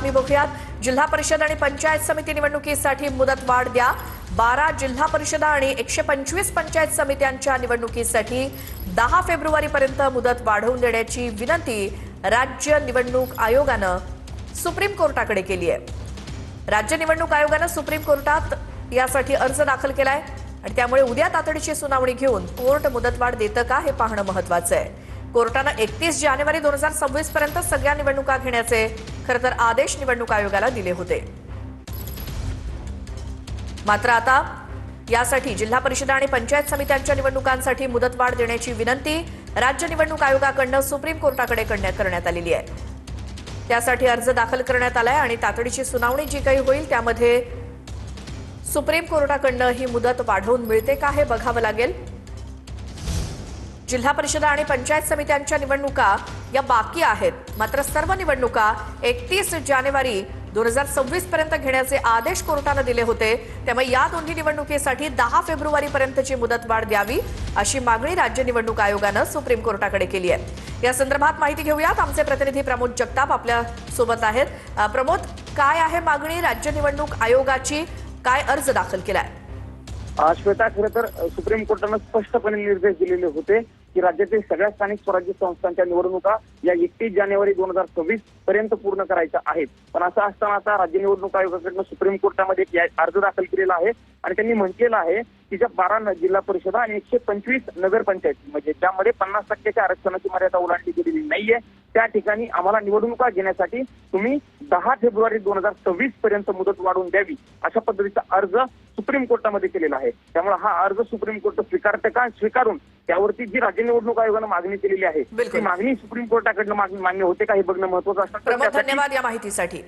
बातमी बघूयात। जिल्हा परिषद आणि पंचायत समिती निवडणुकीसाठी मुदत वाढ द्या। 12 जिल्हा परिषदा आणि 125 पंचायत समित्यांच्या निवडणुकीसाठी 10 फेब्रुवारीपर्यंत मुदत वाढवून देण्याची विनंती राज्य निवडणूक आयोगानं सुप्रीम कोर्टाकडे केली आहे। राज्य निवडणूक आयोगानं सुप्रीम कोर्टात यासाठी अर्ज दाखल केलाय आणि त्यामुळे उद्या तातडीची सुनावणी घेऊन कोर्ट मुदतवाढ देतं का हे पाहणं महत्त्वाचं आहे। कोर्टानं 31 जानेवारी 2026 पर्यंत सगळ्या निवडणुका घेण्याचे खरं तर आदेश निवडणूक आयोगाला दिले होते। मात्र आता यासाठी जिल्हा परिषद आणि पंचायत समित्यांच्या निवडणुकांसाठी मुदतवाढ देण्याची विनंती राज्य निवडणूक आयोगाकडून सुप्रीम कोर्टाकडे करण्यात आलेली आहे। त्यासाठी अर्ज दाखल करण्यात आलाय आणि तातडीची सुनावणी जी काही होईल त्यामध्ये सुप्रीम कोर्टाकडून ही मुदत वाढवून मिळते का हे बघावं लागेल। जिल्हा परिषद आणि पंचायत समित्यांच्या निवडणुका या बाकी आहेत, मात्र सर्व निवडणुका 31 जानेवारी 2026 पर्यंत घेण्याचे आदेश कोर्टाने दिले होते। त्यामुळे या दोन्ही निवडणुकीसाठी 10 फेब्रुवारीपर्यंतची मुदतवाढ द्यावी अशी मागणी राज्य निवडणूक आयोगानं सुप्रीम कोर्टाकडे केली आहे। या संदर्भात माहिती घेऊयात। आमचे प्रतिनिधी प्रमोद जगताप आपल्या सोबत आहेत। प्रमोद, काय आहे मागणी राज्य निवडणूक आयोगाची? काय अर्ज दाखल केलाय? श्वेता, खरं तर सुप्रीम कोर्टानं स्पष्टपणे निर्देश दिलेले होते की राज्यातील सगळ्या स्थानिक स्वराज्य संस्थांच्या निवडणुका या 31 जानेवारी 2026 पर्यंत पूर्ण करायच्या आहेत। पण असं असताना आता राज्य निवडणूक आयोगाकडून सुप्रीम कोर्टामध्ये अर्ज दाखल केलेला आहे आणि त्यांनी म्हटलेलं आहे की ज्या 12 जिल्हा परिषदा आणि 125 नगरपंचायत म्हणजे ज्यामध्ये 50% आरक्षणाची मर्यादा ओलांडली गेलेली नाहीये त्या ठिकाणी आम्हाला निवडणुका घेण्यासाठी तुम्ही 10 फेब्रुवारी 2026 पर्यंत मुदत वाढवून द्यावी अशा पद्धतीचा अर्ज सुप्रीम कोर्टामध्ये केलेला आहे। त्यामुळे हा अर्ज सुप्रीम कोर्ट स्वीकारते का स्वीकारून त्यावरती जी राज्य निवडणूक आयोगानं मागणी केलेली आहे ती मागणी सुप्रीम कोर्टाकडनं मान्य होते का हे बघणं महत्त्वाचं असतं। धन्यवाद या माहितीसाठी।